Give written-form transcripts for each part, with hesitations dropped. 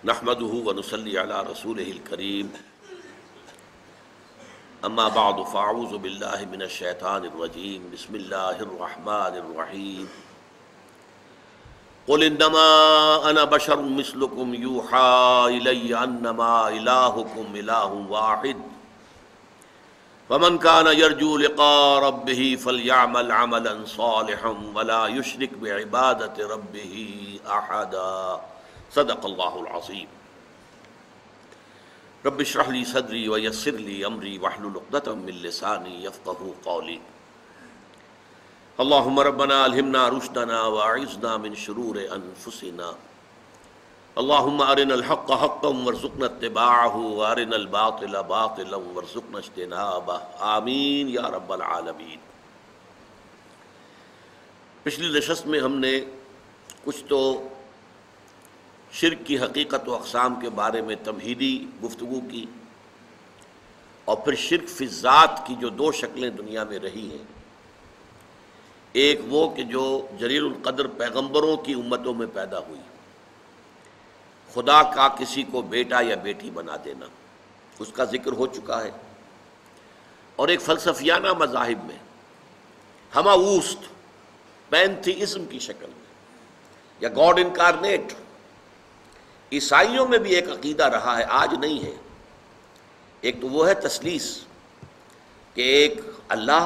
نحمده ونصلي على رسوله الكريم اما بعد فاعوذ بالله من الشيطان الرجيم بسم الله الرحمن الرحيم قل انما انا بشر مثلكم يوحى الي انما الهكم اله واحد فمن كان يرجو لقاء ربه فليعمل عملا صالحا ولا يشرك بعبادة ربه احدا صدق اللہ العظیم۔ رب اشرح لی صدری ویسر لی امری واحلل عقدۃ من لسانی یفقہوا قولی۔ اللہم ربنا الہمنا رشدنا واعذنا من شرور انفسنا، اللہم ارنا الحق حقا وارزقنا اتباعہ وارنا الباطل باطلا وارزقنا اجتنابہ، آمین یا رب العالمین۔ پچھلی نشست میں ہم نے کچھ تو شرک کی حقیقت و اقسام کے بارے میں تمہیدی گفتگو کی، اور پھر شرک فی الذات کی جو دو شکلیں دنیا میں رہی ہیں، ایک وہ کہ جو جلیل القدر پیغمبروں کی امتوں میں پیدا ہوئی، خدا کا کسی کو بیٹا یا بیٹی بنا دینا، اس کا ذکر ہو چکا ہے، اور ایک فلسفیانہ مذاہب میں ہمہ اوست پینتھیزم کی شکل میں یا گاڈ انکارنیٹ، عیسائیوں میں بھی ایک عقیدہ رہا ہے، آج نہیں ہے۔ ایک تو وہ ہے تثلیث کہ ایک اللہ،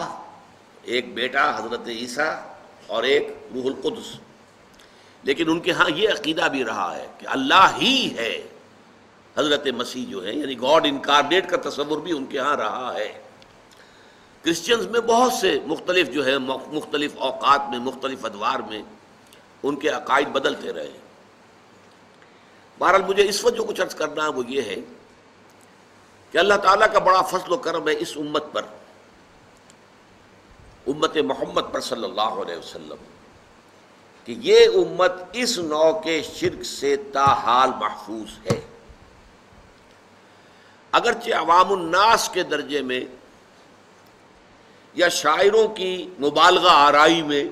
ایک بیٹا حضرت عیسیٰ اور ایک روح القدس، لیکن ان کے ہاں یہ عقیدہ بھی رہا ہے کہ اللہ ہی ہے حضرت مسیح جو ہے، یعنی گاڈ انکارنیٹ کا تصور بھی ان کے ہاں رہا ہے۔ کرسچنز میں بہت سے مختلف جو ہے مختلف اوقات میں مختلف ادوار میں ان کے عقائد بدلتے رہے ہیں۔ بہرحال مجھے اس وقت جو کچھ عرض کرنا ہے وہ یہ ہے کہ اللہ تعالیٰ کا بڑا فضل و کرم ہے اس امت پر، امت محمد پر صلی اللہ علیہ وسلم، کہ یہ امت اس نوع کے شرک سے تاحال محفوظ ہے۔ اگرچہ عوام الناس کے درجے میں یا شاعروں کی مبالغہ آرائی میں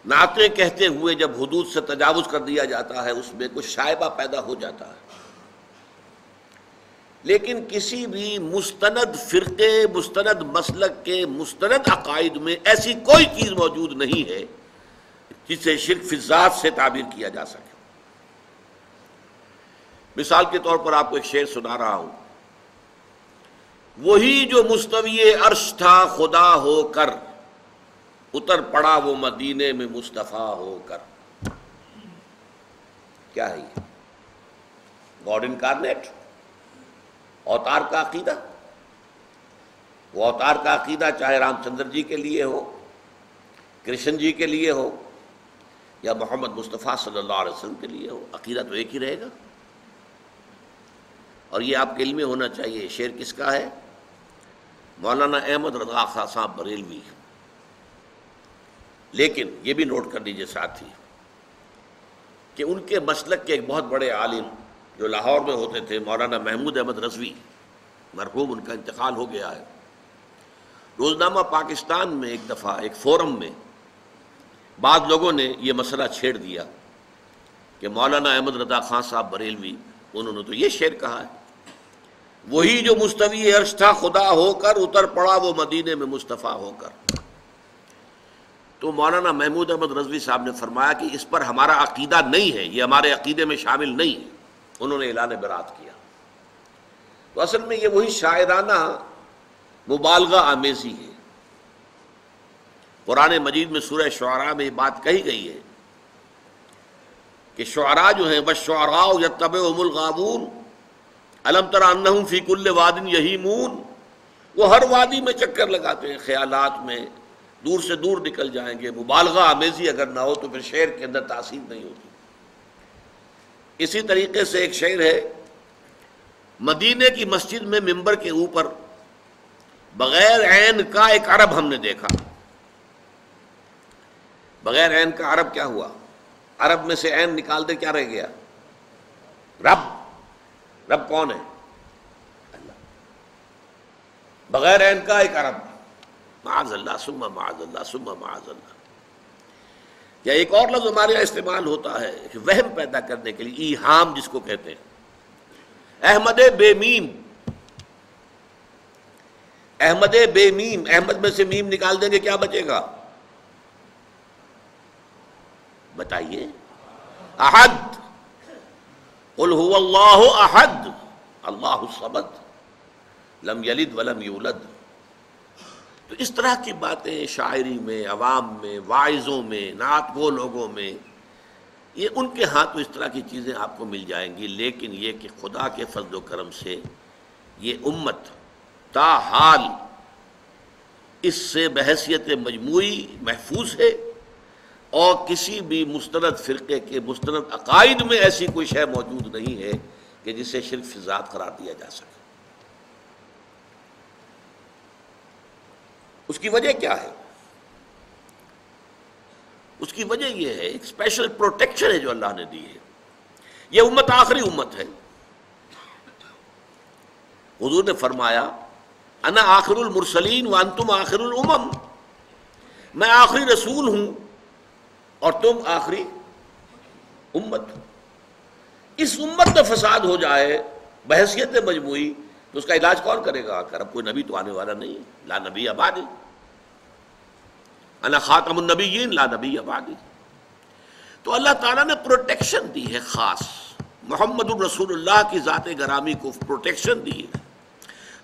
نعتیں کہتے ہوئے جب حدود سے تجاوز کر دیا جاتا ہے، اس میں کچھ شائبہ پیدا ہو جاتا ہے، لیکن کسی بھی مستند فرقے، مستند مسلک کے مستند عقائد میں ایسی کوئی چیز موجود نہیں ہے جسے شرک فی الذات سے تعبیر کیا جا سکے۔ مثال کے طور پر آپ کو ایک شعر سنا رہا ہوں، وہی جو مستوی عرش تھا خدا ہو کر، اتر پڑا وہ مدینے میں مصطفیٰ ہو کر۔ کیا ہے یہ؟ گاڈ انکارنیٹ، اوتار کا عقیدہ۔ وہ اوتار کا عقیدہ چاہے رام چندر جی کے لیے ہو، کرشن جی کے لیے ہو، یا محمد مصطفیٰ صلی اللہ علیہ وسلم کے لیے ہو، عقیدہ تو ایک ہی رہے گا۔ اور یہ آپ کے علم میں ہونا چاہیے، شعر کس کا ہے؟ مولانا احمد رضا خان صاحب بریلوی۔ لیکن یہ بھی نوٹ کر لیجئے ساتھی کہ ان کے مسلک کے ایک بہت بڑے عالم جو لاہور میں ہوتے تھے، مولانا محمود احمد رضوی، مرحوم، ان کا انتقال ہو گیا ہے۔ روزنامہ پاکستان میں ایک دفعہ ایک فورم میں بعض لوگوں نے یہ مسئلہ چھیڑ دیا کہ مولانا احمد رضا خان صاحب بریلوی، انہوں نے تو یہ شعر کہا ہے، وہی جو مستوی عرش تھا خدا ہو کر، اتر پڑا وہ مدینے میں مصطفیٰ ہو کر۔ تو مولانا محمود احمد رضوی صاحب نے فرمایا کہ اس پر ہمارا عقیدہ نہیں ہے، یہ ہمارے عقیدے میں شامل نہیں ہے۔ انہوں نے اعلان برات کیا۔ تو اصل میں یہ وہی شاعرانہ مبالغہ آمیزی ہے۔ قرآن مجید میں سورہ شعراء میں یہ بات کہی گئی ہے کہ شعراء جو ہیں وَالشُّعَرَاءُ يَتَّبِعُهُمُ الْغَاوُونَ أَلَمْ تَرَ أَنَّهُمْ فِي كُلِّ وَادٍ يَهِيمُونَ، وہ ہر وادی میں چکر لگاتے ہیں، خیالات میں دور سے دور نکل جائیں گے۔ مبالغہ آمیزی اگر نہ ہو تو پھر شعر کے اندر تاثیر نہیں ہوتی۔ اسی طریقے سے ایک شعر ہے، مدینے کی مسجد میں ممبر کے اوپر بغیر عین کا ایک عرب ہم نے دیکھا۔ بغیر عین کا عرب کیا ہوا؟ عرب میں سے عین نکال دے کیا رہ گیا؟ رب۔ رب کون ہے؟ اللہ۔ بغیر عین کا ایک عرب، معاذ اللہ ثم معاذ اللہ ثم معاذ اللہ۔ یا ایک اور لفظ ہمارے یہاں استعمال ہوتا ہے کہ وہم پیدا کرنے کے لیے، ایہام جس کو کہتے ہیں، احمد بے میم، احمد بے میم، احمد میں سے میم نکال دیں گے کیا بچے گا؟ بتائیے، احد، قل هو اللہ احد اللہ الصمد لم یلد ولم یولد۔ تو اس طرح کی باتیں شاعری میں، عوام میں، واعظوں میں، نعت گو لوگوں میں، یہ ان کے ہاں تو اس طرح کی چیزیں آپ کو مل جائیں گی، لیکن یہ کہ خدا کے فضل و کرم سے یہ امت تاحال اس سے بحیثیت مجموعی محفوظ ہے، اور کسی بھی مستند فرقے کے مستند عقائد میں ایسی کوئی شے موجود نہیں ہے کہ جسے شرک فی ذات قرار دیا جا سکے۔ اس کی وجہ کیا ہے؟ اس کی وجہ یہ ہے، ایک اسپیشل پروٹیکشن ہے جو اللہ نے دی ہے۔ یہ امت آخری امت ہے۔ حضور نے فرمایا انا آخر المرسلین وانتم آخر الامم، میں آخری رسول ہوں اور تم آخری امت۔ اس امت میں فساد ہو جائے بحیثیت مجموعی تو اس کا علاج کون کرے گا؟ کہ اب کوئی نبی تو آنے والا نہیں ہے، لا نبی بعدی، انا خاتم النبیین لا نبی بعدی۔ تو اللہ تعالیٰ نے پروٹیکشن دی ہے خاص، محمد الرسول اللہ کی ذات گرامی کو پروٹیکشن دی ہے۔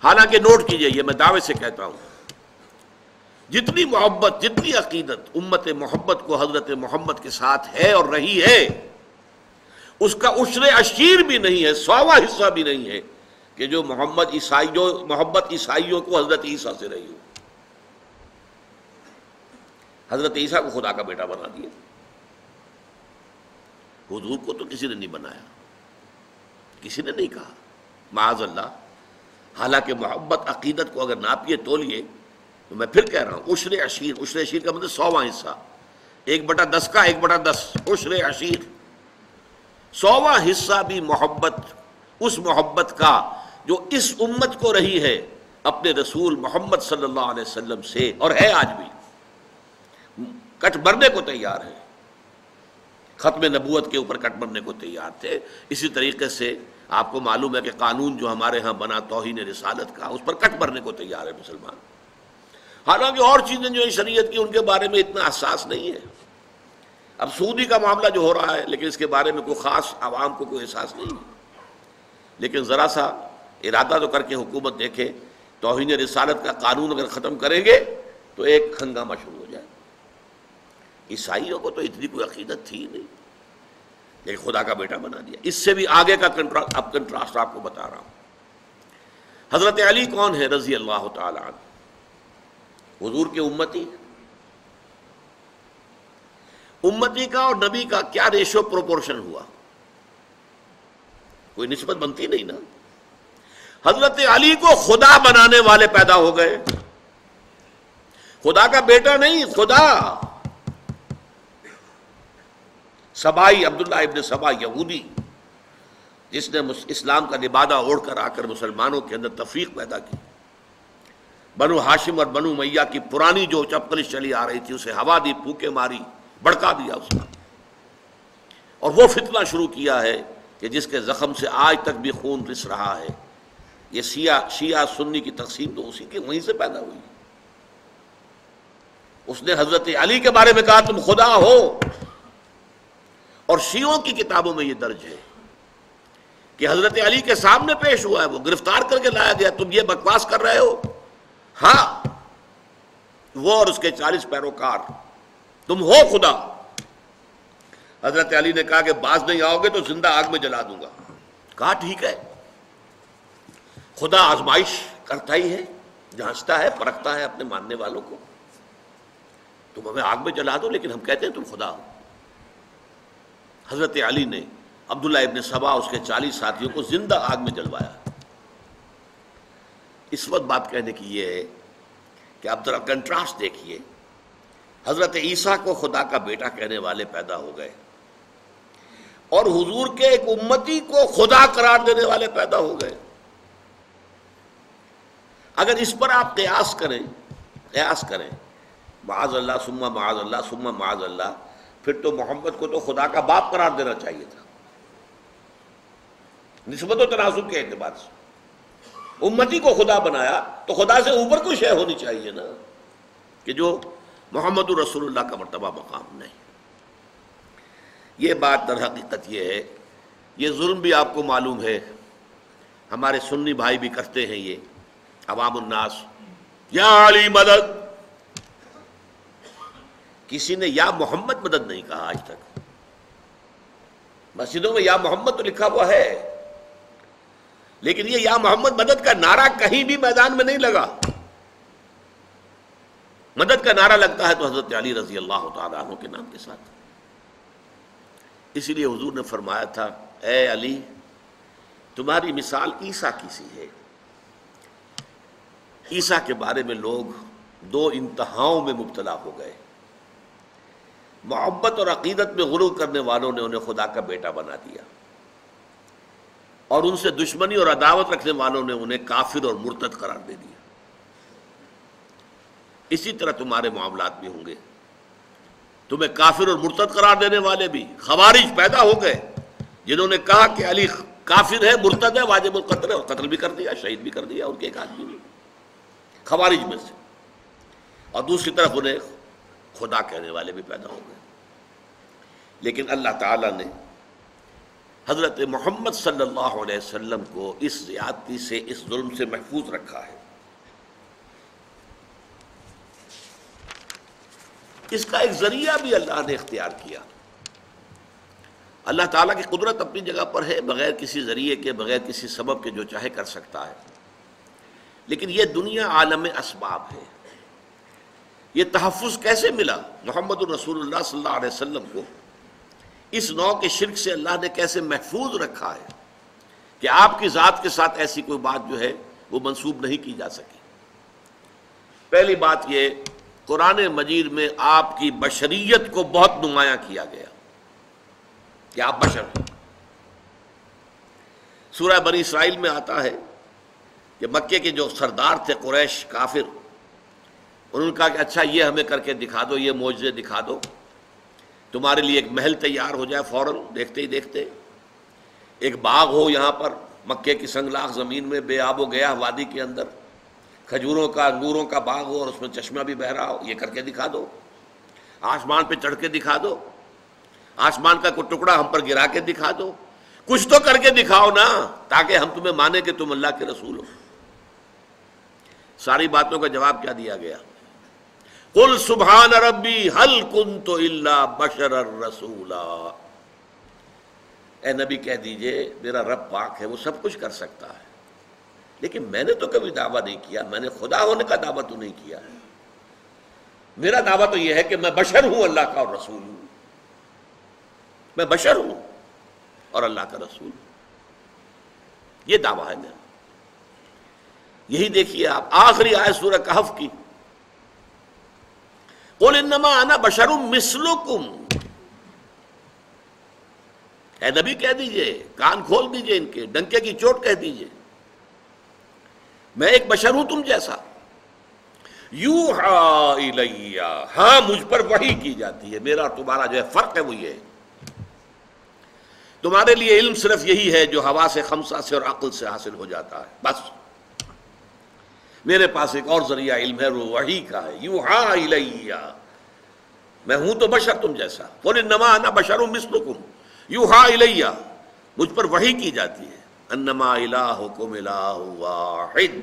حالانکہ نوٹ کیجئے، یہ میں دعوے سے کہتا ہوں، جتنی محبت، جتنی عقیدت امت محبت کو حضرت محمد کے ساتھ ہے اور رہی ہے، اس کا عشر عشیر بھی نہیں ہے، 100واں حصہ بھی نہیں ہے کہ جو محبت عیسائیوں کو حضرت عیسیٰ سے رہی ہو۔ حضرت عیسیٰ کو خدا کا بیٹا بنا دیا، حضور کو تو کسی نے نہیں بنایا، کسی نے نہیں کہا، معاذ اللہ۔ حالانکہ محبت عقیدت کو اگر ناپیے تولیے تو میں پھر کہہ رہا ہوں، عشر عشیر، عشر عشیر کا مطلب 100واں حصہ، 1/10 کا 1/10 عشر عشیر، 100واں حصہ بھی محبت، اس محبت کا جو اس امت کو رہی ہے اپنے رسول محمد صلی اللہ علیہ وسلم سے، اور ہے آج بھی، کٹ مرنے کو تیار ہے، ختم نبوت کے اوپر کٹ مرنے کو تیار تھے۔ اسی طریقے سے آپ کو معلوم ہے کہ قانون جو ہمارے ہاں بنا توہین رسالت کا، اس پر کٹ مرنے کو تیار ہے مسلمان۔ حالانکہ اور چیزیں جو ہیں شریعت کی، ان کے بارے میں اتنا احساس نہیں ہے۔ اب سودی کا معاملہ جو ہو رہا ہے، لیکن اس کے بارے میں کوئی خاص عوام کو کوئی احساس نہیں ہے، لیکن ذرا سا ارادہ تو کر کے حکومت دیکھے، توہین رسالت کا قانون اگر ختم کریں گے تو ایک ہنگامہ شروع ہو جائے۔ عیسائیوں کو تو اتنی کوئی عقیدت تھی نہیں، لیکن خدا کا بیٹا بنا دیا۔ اس سے بھی آگے کا کنٹراسٹ آپ کو بتا رہا ہوں۔ حضرت علی کون ہے رضی اللہ تعالی عنہ؟ حضور کے امتی کا اور نبی کا کیا ریشو پروپورشن ہوا؟ کوئی نسبت بنتی نہیں نا۔ حضرت علی کو خدا بنانے والے پیدا ہو گئے، خدا کا بیٹا نہیں، خدا۔ سبائی، عبداللہ ابن سبا یہودی، جس نے اسلام کا لبادہ اوڑھ کر آ کر مسلمانوں کے اندر تفریق پیدا کی، بنو ہاشم اور بنو امیہ کی پرانی جو چپکلش چلی آ رہی تھی اسے ہوا دی، پھوکے ماری، بڑکا دیا اس کا، اور وہ فتنہ شروع کیا ہے کہ جس کے زخم سے آج تک بھی خون رس رہا ہے۔ یہ شیعہ سنی کی تقسیم تو اسی کے وہیں سے پیدا ہوئی۔ اس نے حضرت علی کے بارے میں کہا تم خدا ہو، اور شیعوں کی کتابوں میں یہ درج ہے کہ حضرت علی کے سامنے پیش ہوا ہے، وہ گرفتار کر کے لایا گیا، تم یہ بکواس کر رہے ہو؟ ہاں، وہ اور اس کے 40 پیروکار، تم ہو خدا۔ حضرت علی نے کہا کہ باز نہیں آؤ گے تو زندہ آگ میں جلا دوں گا۔ کہا ٹھیک ہے، خدا آزمائش کرتا ہی ہے، جانچتا ہے، پرکھتا ہے اپنے ماننے والوں کو، تم ہمیں آگ میں جلا دو لیکن ہم کہتے ہیں تم خدا ہو۔ حضرت علی نے عبداللہ ابن سبا اس کے 40 ساتھیوں کو زندہ آگ میں جلوایا۔ اس وقت بات کہنے کی یہ ہے کہ آپ ذرا کنٹراسٹ دیکھیے، حضرت عیسیٰ کو خدا کا بیٹا کہنے والے پیدا ہو گئے، اور حضور کے ایک امتی کو خدا قرار دینے والے پیدا ہو گئے۔ اگر اس پر آپ قیاس کریں معاذ اللہ ثم معاذ اللہ ثم معاذ اللہ، پھر تو محمد کو تو خدا کا باپ قرار دینا چاہیے تھا نسبت و تناسب کے اعتبار سے. امتی کو خدا بنایا تو خدا سے اوپر کوئی شے ہونی چاہیے نا کہ جو محمد رسول اللہ کا مرتبہ مقام نہیں. یہ بات در حقیقت یہ ہے. یہ ظلم بھی آپ کو معلوم ہے، ہمارے سنی بھائی بھی کرتے ہیں یہ عوام الناس، یا علی مدد. کسی نے یا محمد مدد نہیں کہا آج تک. مسجدوں میں یا محمد تو لکھا ہوا ہے، لیکن یہ یا محمد مدد کا نعرہ کہیں بھی میدان میں نہیں لگا. مدد کا نعرہ لگتا ہے تو حضرت علی رضی اللہ تعالیٰ عنہ کے نام کے ساتھ. اسی لیے حضور نے فرمایا تھا، اے علی تمہاری مثال عیسیٰ کی سی ہے. عیسیٰ کے بارے میں لوگ دو انتہاؤں میں مبتلا ہو گئے. محبت اور عقیدت میں غلو کرنے والوں نے انہیں خدا کا بیٹا بنا دیا، اور ان سے دشمنی اور عداوت رکھنے والوں نے انہیں کافر اور مرتد قرار دے دیا. اسی طرح تمہارے معاملات بھی ہوں گے. تمہیں کافر اور مرتد قرار دینے والے بھی خوارج پیدا ہو گئے، جنہوں نے کہا کہ علی کافر ہے، مرتد ہے، واجب القتل ہے، اور قتل بھی کر دیا، شہید بھی کر دیا ان کے ایک آدمی نے خوارج میں سے. اور دوسری طرف انہیں خدا کہنے والے بھی پیدا ہو گئے. لیکن اللہ تعالیٰ نے حضرت محمد صلی اللہ علیہ وسلم کو اس زیادتی سے، اس ظلم سے محفوظ رکھا ہے. اس کا ایک ذریعہ بھی اللہ نے اختیار کیا. اللہ تعالیٰ کی قدرت اپنی جگہ پر ہے، بغیر کسی ذریعے کے، بغیر کسی سبب کے جو چاہے کر سکتا ہے. لیکن یہ دنیا عالم اسباب ہے. یہ تحفظ کیسے ملا محمد الرسول اللہ صلی اللہ علیہ وسلم کو؟ اس نوع کے شرک سے اللہ نے کیسے محفوظ رکھا ہے کہ آپ کی ذات کے ساتھ ایسی کوئی بات جو ہے وہ منسوب نہیں کی جا سکی. پہلی بات یہ، قرآن مجید میں آپ کی بشریت کو بہت نمایاں کیا گیا کہ آپ بشر ہیں. سورہ بنی اسرائیل میں آتا ہے کہ مکے کے جو سردار تھے قریش کافر، انہوں نے کہا کہ اچھا یہ ہمیں کر کے دکھا دو، یہ معجزے دکھا دو، تمہارے لیے ایک محل تیار ہو جائے فوراً دیکھتے ہی دیکھتے. ایک باغ ہو یہاں پر مکے کی سنگلاخ زمین میں، بے آب و گیا وادی کے اندر، کھجوروں کا انگوروں کا باغ ہو اور اس میں چشمہ بھی بہہ رہا ہو، یہ کر کے دکھا دو. آسمان پہ چڑھ کے دکھا دو، آسمان کا کوئی ٹکڑا ہم پر گرا کے دکھا دو، کچھ تو کر کے دکھاؤ نا تاکہ ہم تمہیں مانیں کہ تم اللہ کے رسول ہو. ساری باتوں کا جواب کیا دیا گیا؟ قل سبحان ربی هل کنت الا بشرا رسولا. اے نبی کہہ دیجئے میرا رب پاک ہے، وہ سب کچھ کر سکتا ہے، لیکن میں نے تو کبھی دعویٰ نہیں کیا، میں نے خدا ہونے کا دعویٰ تو نہیں کیا ہے. میرا دعویٰ تو یہ ہے کہ میں بشر ہوں، اللہ کا اور رسول ہوں. میں بشر ہوں اور اللہ کا رسول ہوں، یہ دعویٰ ہے میرا. یہی دیکھیے آپ آخری آیت سورہ کہف کی، قل انما انا بشر مثلکم. اے نبی کہہ دیجئے، کان کھول دیجئے ان کے، ڈنکے کی چوٹ کہہ دیجئے، میں ایک بشر ہوں تم جیسا. یوحی الی، ہاں مجھ پر وحی کی جاتی ہے. میرا اور تمہارا جو ہے فرق ہے وہ یہ ہے، تمہارے لیے علم صرف یہی ہے جو حواس خمسہ سے اور عقل سے حاصل ہو جاتا ہے، بس. میرے پاس ایک اور ذریعہ علم ہے، وہ وحی کا ہے. یوحی الی، میں ہوں تو بشر تم جیسا. قل انما انا بشر مثلکم یوحی الی، مجھ پر وحی کی جاتی ہے. انما الہکم الہ واحد،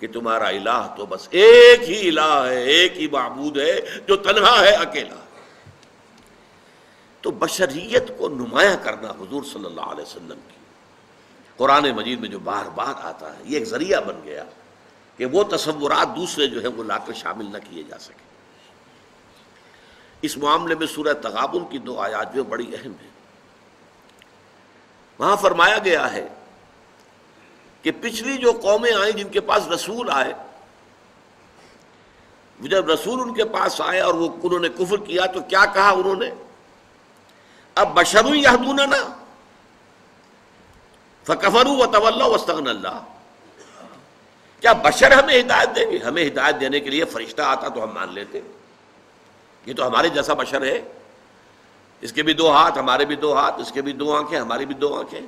کہ تمہارا الہ تو بس ایک ہی الہ ہے، ایک ہی معبود ہے جو تنہا ہے، اکیلا ہے. تو بشریت کو نمایاں کرنا حضور صلی اللہ علیہ وسلم کی قرآن مجید میں جو بار بار آتا ہے، یہ ایک ذریعہ بن گیا کہ وہ تصورات دوسرے جو ہیں وہ لا کر شامل نہ کیے جا سکیں. اس معاملے میں سورہ تغابن کی 2 آیات جو بڑی اہم ہیں. وہاں فرمایا گیا ہے کہ پچھلی جو قومیں آئیں جن کے پاس رسول آئے، جب رسول ان کے پاس آئے اور وہ انہوں نے کفر کیا تو کیا کہا انہوں نے؟ اب بشر یہدوننا فکفروا وتولوا واستغنى اللہ. کیا بشر ہمیں ہدایت دیں گے؟ ہمیں ہدایت دینے کے لیے فرشتہ آتا تو ہم مان لیتے، یہ تو ہمارے جیسا بشر ہے. اس کے بھی دو ہاتھ، ہمارے بھی دو ہاتھ، اس کے بھی دو آنکھیں، ہماری بھی دو آنکھیں،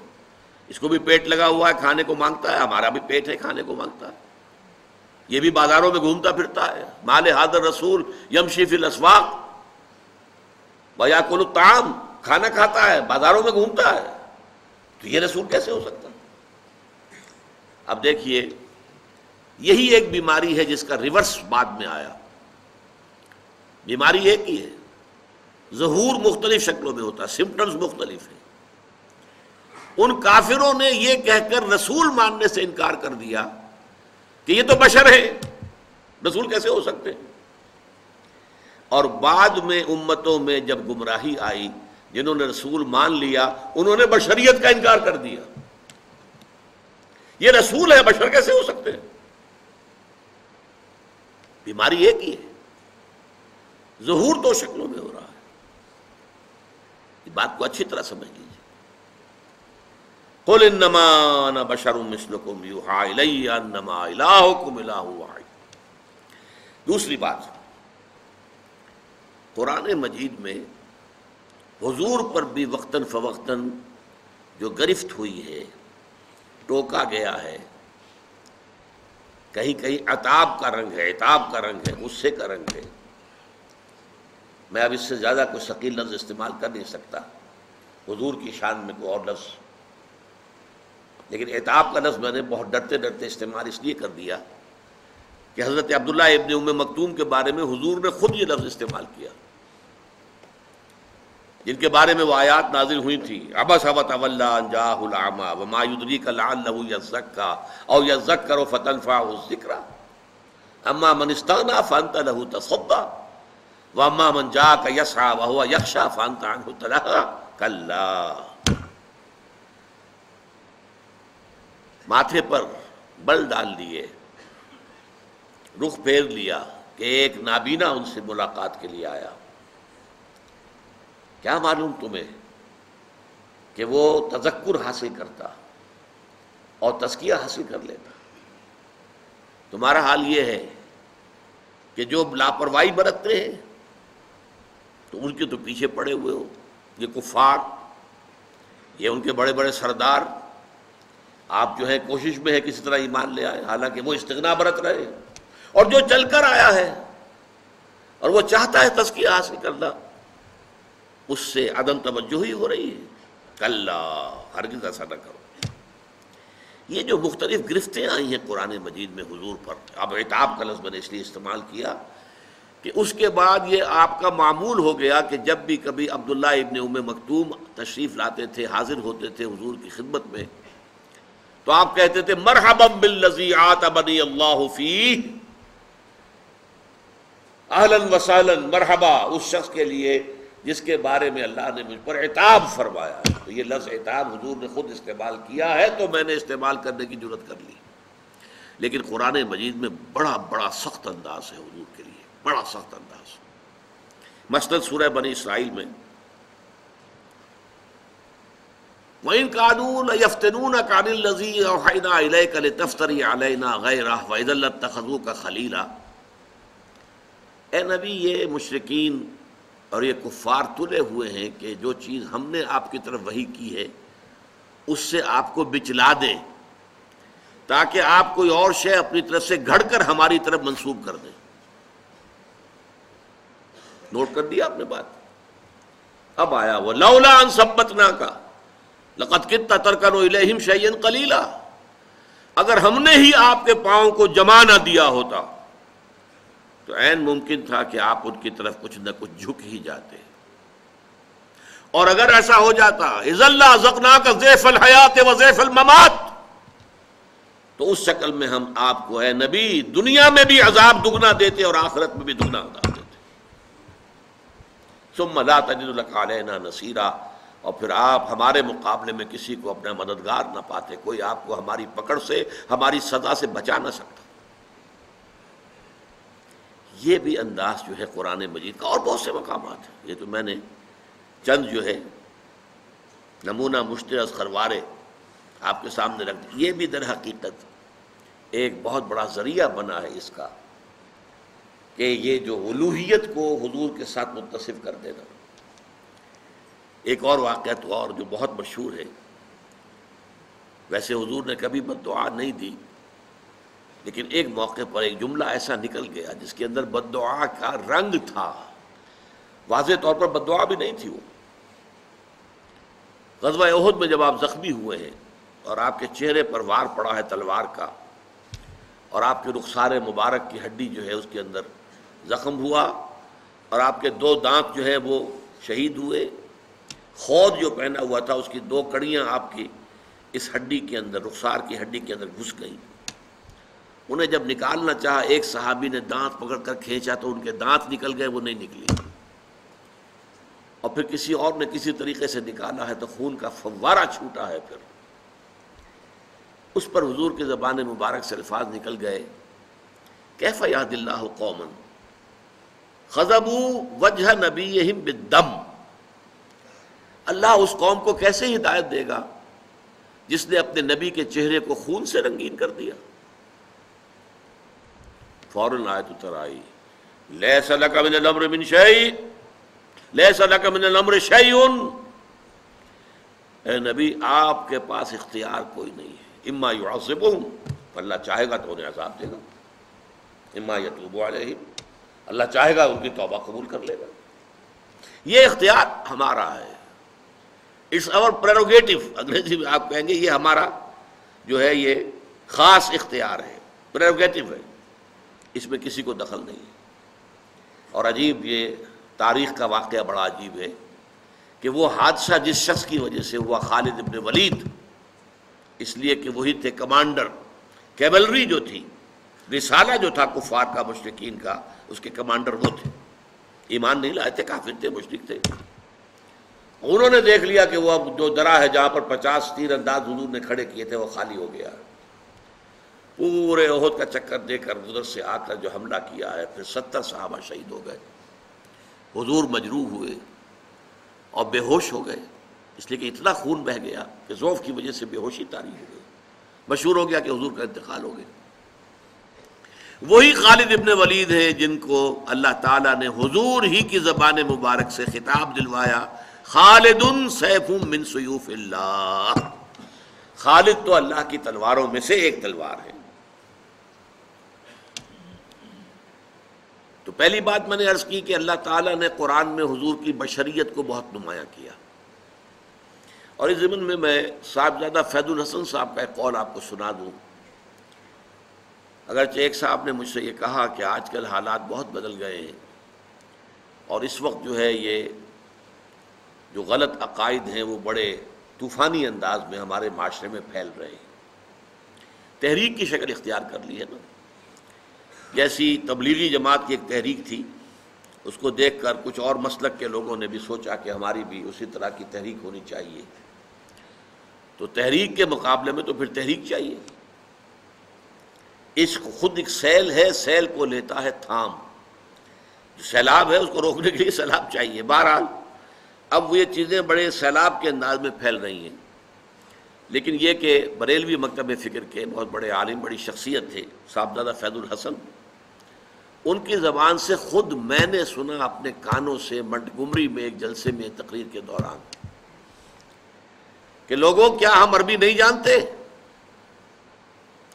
اس کو بھی پیٹ لگا ہوا ہے، کھانے کو مانگتا ہے، ہمارا بھی پیٹ ہے، کھانے کو مانگتا ہے، یہ بھی بازاروں میں گھومتا پھرتا ہے، مال ھذا الرسول یمشی فی الاسواق ویاکل الطعام، کھانا کھاتا ہے، بازاروں میں گھومتا ہے، تو یہ رسول کیسے ہو سکتا؟ اب دیکھیے یہی ایک بیماری ہے جس کا ریورس بعد میں آیا. بیماری ایک ہی ہے، ظہور مختلف شکلوں میں ہوتا ہے، سمپٹمز مختلف ہیں. ان کافروں نے یہ کہہ کر رسول ماننے سے انکار کر دیا کہ یہ تو بشر ہے، رسول کیسے ہو سکتے ہیں. اور بعد میں امتوں میں جب گمراہی آئی، جنہوں نے رسول مان لیا انہوں نے بشریت کا انکار کر دیا. یہ رسول ہے، بشر کیسے ہو سکتے ہیں؟ بیماری ایک ہی ہے، ظہور دو شکلوں میں ہو رہا ہے. اس بات کو اچھی طرح سمجھ لیجیے. قل انما انا بشر مثلکم یوحی الی انما الہکم الہ واحد. دوسری بات، قرآن مجید میں حضور پر بھی وقتاً فوقتاً جو گرفت ہوئی ہے، ٹوکا گیا ہے، کہیں کہیں عتاب کا رنگ ہے، عتاب کا رنگ ہے، غصے کا رنگ ہے. میں اب اس سے زیادہ کوئی ثقیل لفظ استعمال کر نہیں سکتا حضور کی شان میں کوئی اور لفظ، لیکن عتاب کا لفظ میں نے بہت ڈرتے ڈرتے استعمال اس لیے کر دیا کہ حضرت عبداللہ ابن ام مکتوم کے بارے میں حضور نے خود یہ لفظ استعمال کیا، جن کے بارے میں وہ آیات نازل ہوئی تھی. عبس وتولی ان جاءہ الاعمی وما یدریک لعلہ یزکی او یذکر فتنفعہ الذکریٰ اما من استغنی فانت لہ تصدی واما من جاءک یسعی وہو یخشی فانت عنہ تلہی کلا. ماتھے پر بل ڈال لیے، رخ پھیر لیا کہ ایک نابینا ان سے ملاقات کے لیے آیا. کیا معلوم تمہیں کہ وہ تذکر حاصل کرتا اور تزکیہ حاصل کر لیتا. تمہارا حال یہ ہے کہ جو لاپرواہی برتتے ہیں تو ان کے تو پیچھے پڑے ہوئے ہو. یہ کفار، یہ ان کے بڑے بڑے سردار، آپ جو ہے کوشش میں ہے کسی طرح ایمان لے آئے، حالانکہ وہ استغنا برت رہے. اور جو چل کر آیا ہے اور وہ چاہتا ہے تزکیہ حاصل کرنا، اس سے عدم توجہی ہو رہی ہے. کلا، ہرگز ایسا نہ کرو. یہ جو مختلف گرفتیں آئی ہیں قرآن مجید میں حضور پر، اب عتاب کا لفظ میں نے اس لیے استعمال کیا کہ اس کے بعد یہ آپ کا معمول ہو گیا کہ جب بھی کبھی عبداللہ ابن ام مکتوم تشریف لاتے تھے، حاضر ہوتے تھے حضور کی خدمت میں، تو آپ کہتے تھے مرحبا بالذی عاتبنی اللہ فیہ، اہلا وسہلا، مرحبا اس شخص کے لیے جس کے بارے میں اللہ نے مجھ پر عتاب فرمایا ہے. تو یہ لفظ عتاب حضور نے خود استعمال کیا ہے تو میں نے استعمال کرنے کی جرات کر لی. لیکن قرآن مجید میں بڑا بڑا سخت انداز ہے حضور کے لیے، بڑا سخت انداز. مثلاً سورہ بنی اسرائیل میں وَإِن كَانُوا لَيَفْتِنُونَكَ عَنِ الَّذِي أَوْحَيْنَا إِلَيْكَ لِتَفْتَرِيَ عَلَيْنَا غَيْرَهُ وَإِذًا لَاتَّخَذُوكَ خَلِيلًا. اے نبی، یہ مشرکین اور یہ کفار تلے ہوئے ہیں کہ جو چیز ہم نے آپ کی طرف وحی کی ہے اس سے آپ کو بچلا دیں، تاکہ آپ کوئی اور شے اپنی طرف سے گھڑ کر ہماری طرف منسوب کر دیں. نوٹ کر دیا آپ نے بات. اب آیا وَلَوْلَا أَن ثَبَّتْنَاكَ لَقَدْ كِدتَّ تَرْكَنُ إِلَيْهِمْ شَيْئًا قَلِيلًا. اگر ہم نے ہی آپ کے پاؤں کو جما نہ دیا ہوتا تو عین ممکن تھا کہ آپ ان کی طرف کچھ نہ کچھ جھک ہی جاتے. اور اگر ایسا ہو جاتا اِذًا لَأَذَقْنَاكَ ضِعْفَ الْحَيَاةِ وَضِعْفَ الْمَمَاتِ، تو اس شکل میں ہم آپ کو اے نبی دنیا میں بھی عذاب دگنا دیتے اور آخرت میں بھی دگنا عذاب دیتے. ثم لا تجد لك علينا نصيرا، اور پھر آپ ہمارے مقابلے میں کسی کو اپنا مددگار نہ پاتے، کوئی آپ کو ہماری پکڑ سے، ہماری سزا سے بچا نہ سکتا. یہ بھی انداز جو ہے قرآن مجید کا، اور بہت سے مقامات ہیں. یہ تو میں نے چند جو ہے نمونہ مشترک خروارے آپ کے سامنے رکھ دی. یہ بھی در حقیقت ایک بہت بڑا ذریعہ بنا ہے اس کا کہ یہ جو الوہیت کو حضور کے ساتھ متصف کر دینا. ایک اور واقعہ تو اور جو بہت مشہور ہے، ویسے حضور نے کبھی بد دعا نہیں دی، لیکن ایک موقع پر ایک جملہ ایسا نکل گیا جس کے اندر بد دعا کا رنگ تھا، واضح طور پر بد دعا بھی نہیں تھی وہ۔ غزوہ احد میں جب آپ زخمی ہوئے ہیں اور آپ کے چہرے پر وار پڑا ہے تلوار کا، اور آپ کے رخسار مبارک کی ہڈی جو ہے اس کے اندر زخم ہوا، اور آپ کے 2 دانت جو ہے وہ شہید ہوئے، خود جو پہنا ہوا تھا اس کی 2 کڑیاں آپ کی اس ہڈی کے اندر، رخسار کی ہڈی کے اندر گھس گئیں۔ انہیں جب نکالنا چاہا، ایک صحابی نے دانت پکڑ کر کھینچا تو ان کے دانت نکل گئے، وہ نہیں نکلی، اور پھر کسی اور نے کسی طریقے سے نکالا ہے تو خون کا فوارہ چھوٹا ہے۔ پھر اس پر حضور کی زبان مبارک سے الفاظ نکل گئے، کیف یہد اللہ قوما خضبوا وجہ نبیہم بالدم، اللہ اس قوم کو کیسے ہدایت دے گا جس نے اپنے نبی کے چہرے کو خون سے رنگین کر دیا۔ فوراً آیت اتر آئی، لیس لک من الامر من شیء، لیس لک من الامر شیء، اے نبی آپ کے پاس اختیار کوئی نہیں ہے، اما یعذبہم، اللہ چاہے گا تو انہیں عذاب دے گا، اما یتوب علیہم، اللہ چاہے گا ان کی توبہ قبول کر لے گا۔ یہ اختیار ہمارا ہے، اٹس اور پریروگیٹو، انگریزی میں آپ کہیں گے یہ ہمارا جو ہے یہ خاص اختیار ہے، پریروگیٹو ہے، اس میں کسی کو دخل نہیں ہے۔ اور عجیب یہ تاریخ کا واقعہ بڑا عجیب ہے کہ وہ حادثہ جس شخص کی وجہ سے ہوا، خالد ابن ولید، اس لیے کہ وہی تھے کمانڈر، کیولری جو تھی، رسالہ جو تھا کفار کا، مشرکین کا، اس کے کمانڈر وہ تھے، ایمان نہیں لائے تھے، کافر تھے، مشرک تھے۔ انہوں نے دیکھ لیا کہ وہ اب جو درہ ہے جہاں پر 50 تیر انداز حضور نے کھڑے کیے تھے وہ خالی ہو گیا، پورے احد کا چکر دے کر ادھر سے آ کر جو حملہ کیا ہے، پھر 70 صحابہ شہید ہو گئے، حضور مجروح ہوئے اور بے ہوش ہو گئے، اس لیے کہ اتنا خون بہہ گیا کہ ضعف کی وجہ سے بے ہوشی طاری ہو گئی، مشہور ہو گیا کہ حضور کا انتقال ہو گیا۔ وہی خالد ابن ولید ہے جن کو اللہ تعالیٰ نے حضور ہی کی زبان مبارک سے خطاب دلوایا، خالد سیف من سیوف اللہ، خالد تو اللہ کی تلواروں میں سے ایک تلوار ہے۔ تو پہلی بات میں نے عرض کی کہ اللہ تعالیٰ نے قرآن میں حضور کی بشریت کو بہت نمایاں کیا، اور اس ضمن میں صاحبزادہ فیض الحسن صاحب کا ایک قول آپ کو سنا دوں۔ اگرچہ ایک صاحب نے مجھ سے یہ کہا کہ آج کل حالات بہت بدل گئے ہیں، اور اس وقت جو ہے یہ جو غلط عقائد ہیں وہ بڑے طوفانی انداز میں ہمارے معاشرے میں پھیل رہے ہیں، تحریک کی شکل اختیار کر لی ہے نا، جیسی تبلیغی جماعت کی ایک تحریک تھی، اس کو دیکھ کر کچھ اور مسلک کے لوگوں نے بھی سوچا کہ ہماری بھی اسی طرح کی تحریک ہونی چاہیے، تو تحریک کے مقابلے میں تو پھر تحریک چاہیے۔ عشق خود ایک سیل ہے، سیل کو لیتا ہے تھام، جو سیلاب ہے اس کو روکنے کے لیے سیلاب چاہیے۔ بہرحال اب وہ یہ چیزیں بڑے سیلاب کے انداز میں پھیل رہی ہیں، لیکن یہ کہ بریلوی مکتب فکر کے بہت بڑے عالم، بڑی شخصیت تھے صاحبزادہ فیض الحسن، ان کی زبان سے خود میں نے سنا اپنے کانوں سے منٹگمری میں ایک جلسے میں تقریر کے دوران کہ لوگوں کیا ہم عربی نہیں جانتے؟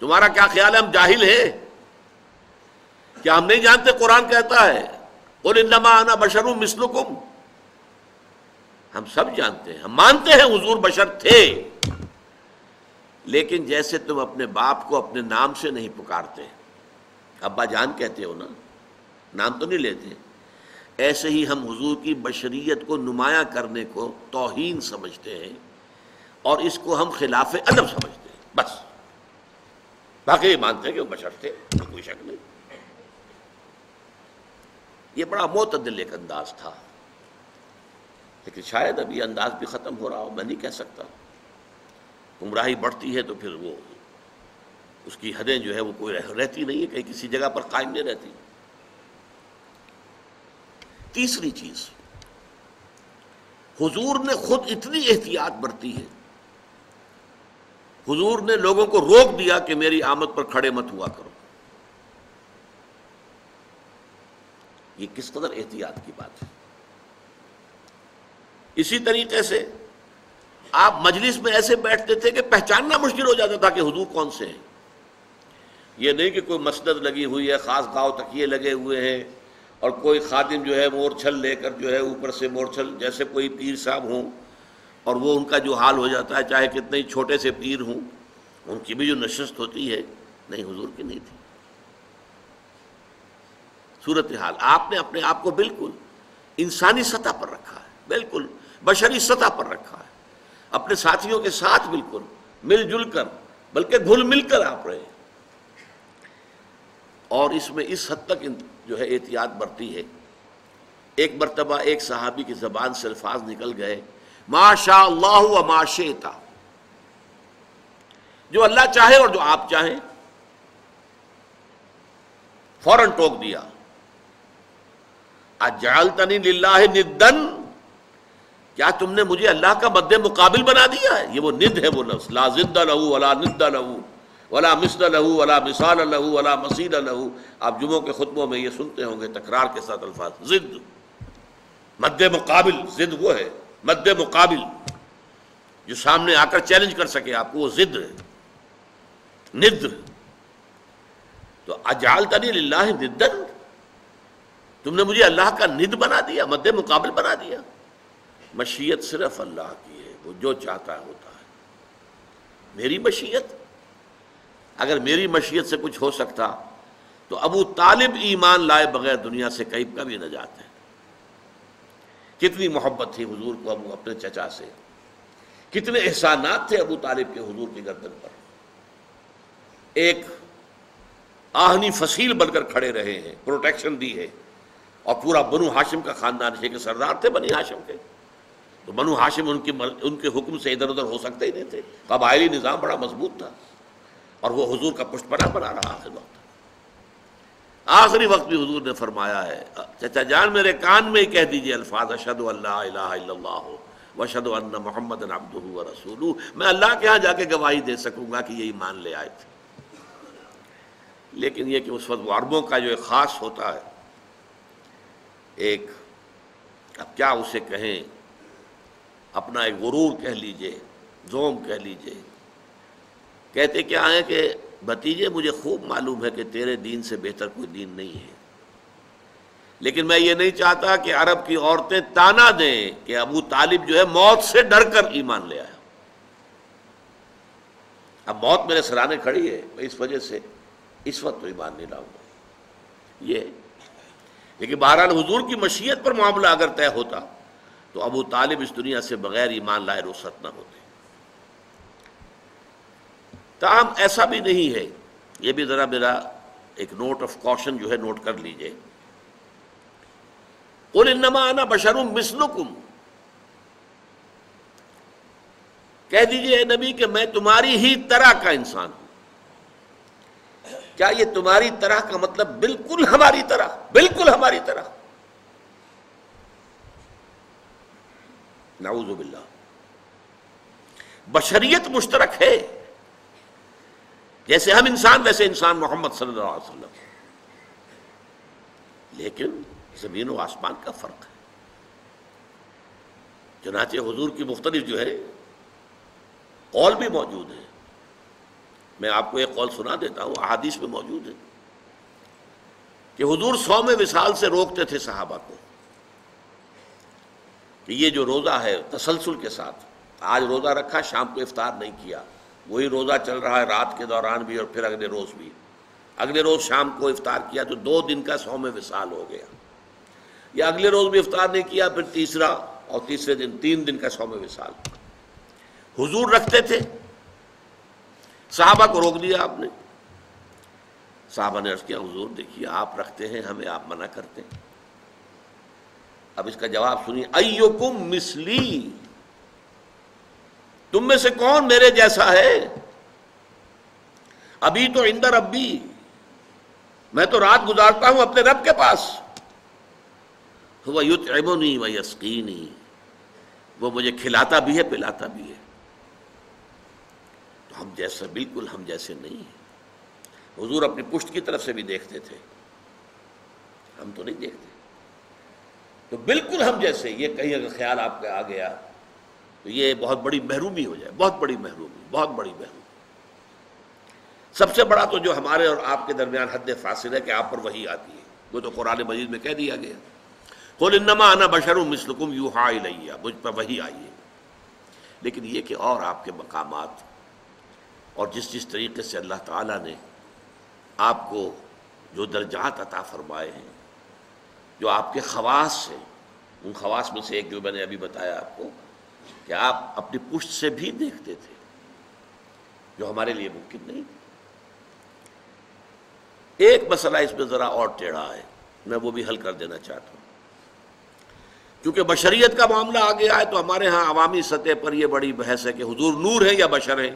تمہارا کیا خیال ہے ہم جاہل ہیں؟ کیا ہم نہیں جانتے قرآن کہتا ہے قل انما انا بشر مثلکم؟ ہم سب جانتے ہیں، ہم مانتے ہیں حضور بشر تھے، لیکن جیسے تم اپنے باپ کو اپنے نام سے نہیں پکارتے، ابا جان کہتے ہو نا، نام تو نہیں لیتے، ایسے ہی ہم حضور کی بشریت کو نمایاں کرنے کو توہین سمجھتے ہیں، اور اس کو ہم خلاف ادب سمجھتے ہیں، بس باقی مانتے ہیں کہ وہ بشر تھے، کوئی شک نہیں۔ یہ بڑا معتدل ایک انداز تھا، لیکن شاید اب یہ انداز بھی ختم ہو رہا ہو، میں نہیں کہہ سکتا۔ گمراہی بڑھتی ہے تو پھر وہ اس کی حدیں جو ہے وہ کوئی رہتی نہیں ہے، کہیں کسی جگہ پر قائم نہیں رہتی۔ تیسری چیز، حضور نے خود اتنی احتیاط برتی ہے، حضور نے لوگوں کو روک دیا کہ میری آمد پر کھڑے مت ہوا کرو۔ یہ کس قدر احتیاط کی بات ہے، اسی طریقے سے آپ مجلس میں ایسے بیٹھتے تھے کہ پہچاننا مشکل ہو جاتا تھا کہ حضور کون سے ہیں. یہ نہیں کہ کوئی مسند لگی ہوئی ہے، خاص گاؤ تکیے لگے ہوئے ہیں، اور کوئی خادم جو ہے مورچھل لے کر جو ہے اوپر سے مورچھل جیسے کوئی پیر صاحب ہوں، اور وہ ان کا جو حال ہو جاتا ہے چاہے کتنے ہی چھوٹے سے پیر ہوں، ان کی بھی جو نشست ہوتی ہے، نہیں حضور کی نہیں تھی. صورتحال آپ نے اپنے آپ کو بالکل انسانی سطح پر رکھا ہے، بالکل بشری سطح پر رکھا ہے، اپنے ساتھیوں کے ساتھ بالکل مل جل کر، بلکہ گھل مل کر آپ رہے. اور اس میں اس حد تک جو ہے احتیاط برتی ہے. ایک مرتبہ ایک صحابی کی زبان سے الفاظ نکل گئے، ما شاء اللہ و ما شئت، جو اللہ چاہے اور جو آپ چاہیں. فوراً ٹوک دیا، اجعلتنی للہ ندن، کیا تم نے مجھے اللہ کا مد مقابل بنا دیا ہے؟ یہ وہ ند ہے، وہ لفظ لا ضد لہ ولا ند لہ ولا مثل لہ ولا مثال لہ ولا مثیل لہ. آپ جمعوں کے خطبوں میں یہ سنتے ہوں گے تکرار کے ساتھ الفاظ ضد، مد مقابل. ضد وہ ہے مد مقابل جو سامنے آ کر چیلنج کر سکے آپ کو، وہ ضد ہے، ند. تو اجعلتنی للہ ندن، تم نے مجھے اللہ کا ند بنا دیا، مد مقابل بنا دیا. مشیت صرف اللہ کی ہے، وہ جو چاہتا ہے ہوتا ہے. میری مشیت، اگر میری مشیت سے کچھ ہو سکتا تو ابو طالب ایمان لائے بغیر دنیا سے کہیں کبھی نہ جاتے. کتنی محبت تھی حضور کو ابو اپنے چچا سے، کتنے احسانات تھے ابو طالب کے حضور کی گردن پر. ایک آہنی فصیل بن کر کھڑے رہے ہیں، پروٹیکشن دی ہے. اور پورا بنو ہاشم کا خاندان ہے کہ سردار تھے بنی ہاشم کے، تو بنو ہاشم ان کے حکم سے ادھر ادھر ہو سکتے ہی نہیں تھے. قبائلی نظام بڑا مضبوط تھا، اور وہ حضور کا پشت پناہ بنا رہا آخر وقت. آخری وقت بھی حضور نے فرمایا ہے، چچا جان میرے کان میں ہی کہہ دیجئے الفاظ اشہد ان لا الہ الا اللہ واشہد ان محمدا عبدہ ورسولہ، میں اللہ کے ہاں جا کے گواہی دے سکوں گا کہ یہ ایمان لے آئے تھے. لیکن یہ کہ اس وقت وہ عربوں کا جو ایک خاص ہوتا ہے، ایک اب کیا اسے کہیں، اپنا ایک غرور کہہ لیجئے، زوم کہہ لیجئے. کہتے کیا ہیں کہ بھتیجے مجھے خوب معلوم ہے کہ تیرے دین سے بہتر کوئی دین نہیں ہے، لیکن میں یہ نہیں چاہتا کہ عرب کی عورتیں تانا دیں کہ ابو طالب جو ہے موت سے ڈر کر ایمان لے آیا. اب موت میرے سرانے کھڑی ہے، میں اس وجہ سے اس وقت تو ایمان نہیں لاؤں گا یہ. لیکن بہرحال حضور کی مشیت پر معاملہ اگر طے ہوتا تو ابو طالب اس دنیا سے بغیر ایمان لائے رخصت نہ ہوتے. تاہم ایسا بھی نہیں ہے، یہ بھی ذرا میرا ایک نوٹ آف کوشن جو ہے نوٹ کر لیجئے. قل انما انا بشر مثلکم، کہہ دیجئے اے نبی کہ میں تمہاری ہی طرح کا انسان ہوں. کیا یہ تمہاری طرح کا مطلب بالکل ہماری طرح؟ بالکل ہماری طرح؟ نعوذ باللہ. بشریت مشترک ہے، جیسے ہم انسان ویسے انسان محمد صلی اللہ علیہ وسلم، لیکن زمین و آسمان کا فرق ہے. چنانچہ حضور کی مختلف جو ہے قول بھی موجود ہیں. میں آپ کو ایک قول سنا دیتا ہوں، احادیث میں موجود ہے کہ حضور صوم وصال سے روکتے تھے صحابہ کو کہ یہ جو روزہ ہے تسلسل کے ساتھ، آج روزہ رکھا شام کو افطار نہیں کیا، وہی روزہ چل رہا ہے رات کے دوران بھی اور پھر اگلے روز بھی، اگلے روز شام کو افطار کیا تو 2 دن کا صوم وصال ہو گیا، یا اگلے روز بھی افطار نہیں کیا پھر تیسرا اور تیسرے دن 3 دن کا صوم وصال. حضور رکھتے تھے، صحابہ کو روک دیا آپ نے. صحابہ نے عرض کیا حضور دیکھیے آپ رکھتے ہیں، ہمیں آپ منع کرتے ہیں. اب اس کا جواب سنیے، ایکم مثلی، تم میں سے کون میرے جیسا ہے؟ ابھی تو عند ربی، میں تو رات گزارتا ہوں اپنے رب کے پاس. هو یطعمنی و یسقینی، وہ مجھے کھلاتا بھی ہے پلاتا بھی ہے. تو ہم جیسا بالکل ہم جیسے نہیں ہیں. حضور اپنی پشت کی طرف سے بھی دیکھتے تھے، ہم تو نہیں دیکھتے. تو بالکل ہم جیسے یہ کہیں اگر خیال آپ کا آ گیا تو یہ بہت بڑی محرومی ہو جائے، بہت بڑی محرومی، بہت بڑی محرومی۔ سب سے بڑا تو جو ہمارے اور آپ کے درمیان حد فاصل ہے کہ آپ پر وحی آتی ہے، وہ تو قرآن مجید میں کہہ دیا گیا، قل انما انا بشر مثلکم یوحی الی، مجھ پر وحی آئی ہے۔ لیکن یہ کہ اور آپ کے مقامات اور جس طریقے سے اللہ تعالیٰ نے آپ کو جو درجات عطا فرمائے ہیں، جو آپ کے خواص ہیں، ان خواص میں سے ایک جو میں نے ابھی بتایا آپ کو کہ آپ اپنی پشت سے بھی دیکھتے تھے، جو ہمارے لیے ممکن نہیں تھا۔ ایک مسئلہ اس میں ذرا اور ٹیڑھا ہے، میں وہ بھی حل کر دینا چاہتا ہوں۔ کیونکہ بشریت کا معاملہ آ گیا ہے تو ہمارے ہاں عوامی سطح پر یہ بڑی بحث ہے کہ حضور نور ہے یا بشر ہے۔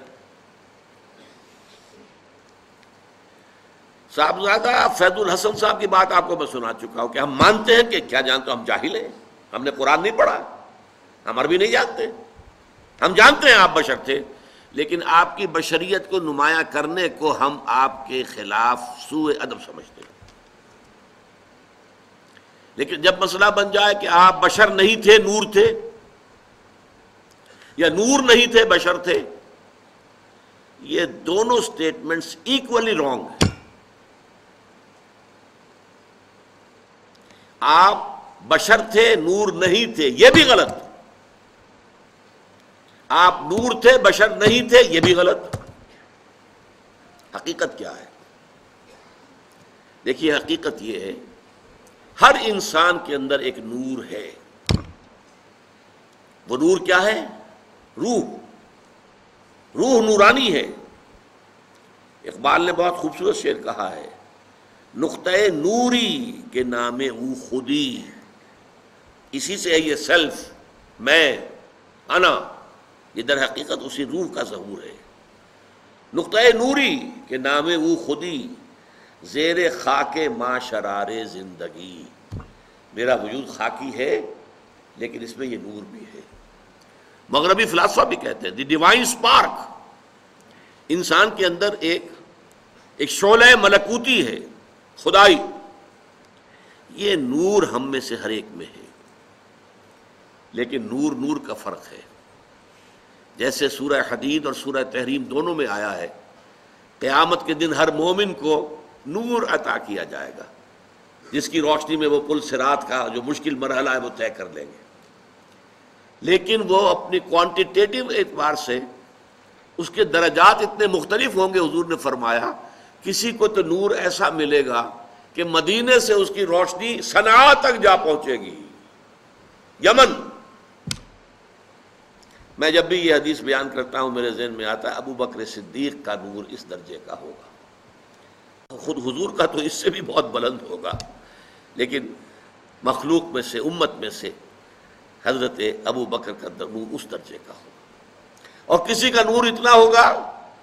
صاحبزادہ فیض الحسن صاحب کی بات آپ کو میں سنا چکا ہوں کہ ہم مانتے ہیں کہ کیا جانتے ہو، ہم جاہل ہیں، ہم نے قرآن نہیں پڑھا، ہم عربی نہیں جانتے، ہم جانتے ہیں آپ بشر تھے، لیکن آپ کی بشریت کو نمایاں کرنے کو ہم آپ کے خلاف سوء ادب سمجھتے ہیں۔ لیکن جب مسئلہ بن جائے کہ آپ بشر نہیں تھے نور تھے، یا نور نہیں تھے بشر تھے، یہ دونوں سٹیٹمنٹس ایکولی رانگ ہیں۔ آپ بشر تھے نور نہیں تھے یہ بھی غلط، آپ نور تھے بشر نہیں تھے یہ بھی غلط۔ حقیقت کیا ہے؟ دیکھیے حقیقت یہ ہے، ہر انسان کے اندر ایک نور ہے۔ وہ نور کیا ہے؟ روح نورانی ہے۔ اقبال نے بہت خوبصورت شعر کہا ہے، نقطۂ نوری کے نام او خودی، اسی سے ہے یہ سیلف، میں، انا، یہ در حقیقت اسی روح کا ظہور ہے۔ نقطۂ نوری کے نام او خودی، زیر خاک ما شرار زندگی، میرا وجود خاکی ہے لیکن اس میں یہ نور بھی ہے۔ مغربی فلاسفہ بھی کہتے ہیں دی ڈیوائن اسپارک، انسان کے اندر ایک شعلہ ملکوتی ہے، خدائی، یہ نور ہم میں سے ہر ایک میں ہے۔ لیکن نور کا فرق ہے، جیسے سورہ حدید اور سورہ تحریم دونوں میں آیا ہے، قیامت کے دن ہر مومن کو نور عطا کیا جائے گا، جس کی روشنی میں وہ پل صراط کا جو مشکل مرحلہ ہے وہ طے کر لیں گے۔ لیکن وہ اپنی کوانٹیٹیو اعتبار سے اس کے درجات اتنے مختلف ہوں گے، حضور نے فرمایا کسی کو تو نور ایسا ملے گا کہ مدینے سے اس کی روشنی صنعاء تک جا پہنچے گی، یمن۔ میں جب بھی یہ حدیث بیان کرتا ہوں میرے ذہن میں آتا ہے ابو بکر صدیق کا نور اس درجے کا ہوگا، خود حضور کا تو اس سے بھی بہت بلند ہوگا، لیکن مخلوق میں سے، امت میں سے حضرت ابو بکر کا نور اس درجے کا ہوگا۔ اور کسی کا نور اتنا ہوگا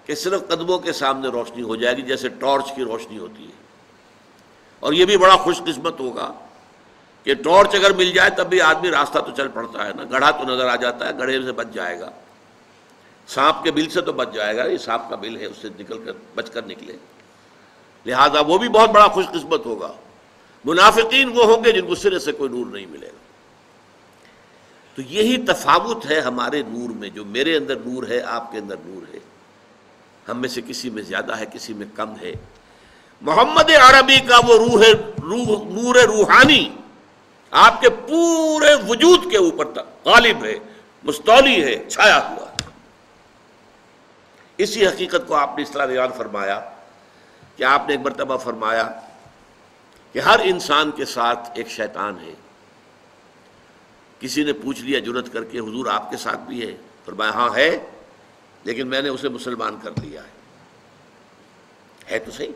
کہ صرف قدموں کے سامنے روشنی ہو جائے گی، جیسے ٹارچ کی روشنی ہوتی ہے۔ اور یہ بھی بڑا خوش قسمت ہوگا کہ ٹارچ اگر مل جائے تب بھی آدمی راستہ تو چل پڑتا ہے نا، گڑھا تو نظر آ جاتا ہے، گڑھے سے بچ جائے گا، سانپ کے بل سے تو بچ جائے گا، یہ سانپ کا بل ہے، اس سے بچ کر نکلے، لہذا وہ بھی بہت بڑا خوش قسمت ہوگا۔ منافقین وہ ہوں گے جن کو سرے سے کوئی نور نہیں ملے گا۔ تو یہی تفاوت ہے ہمارے نور میں، جو میرے اندر نور ہے، آپ کے اندر نور ہے، ہم میں سے کسی میں زیادہ ہے، کسی میں کم ہے۔ محمد عربی کا وہ نور روحانی آپ کے پورے وجود کے اوپر غالب ہے، مستولی ہے، چھایا ہوا ہے۔ اسی حقیقت کو آپ نے اس طرح بیان فرمایا کہ آپ نے ایک مرتبہ فرمایا کہ ہر انسان کے ساتھ ایک شیطان ہے۔ کسی نے پوچھ لیا جرأت کر کے حضور آپ کے ساتھ بھی ہے؟ فرمایا ہاں ہے، لیکن میں نے اسے مسلمان کر لیا ہے تو صحیح۔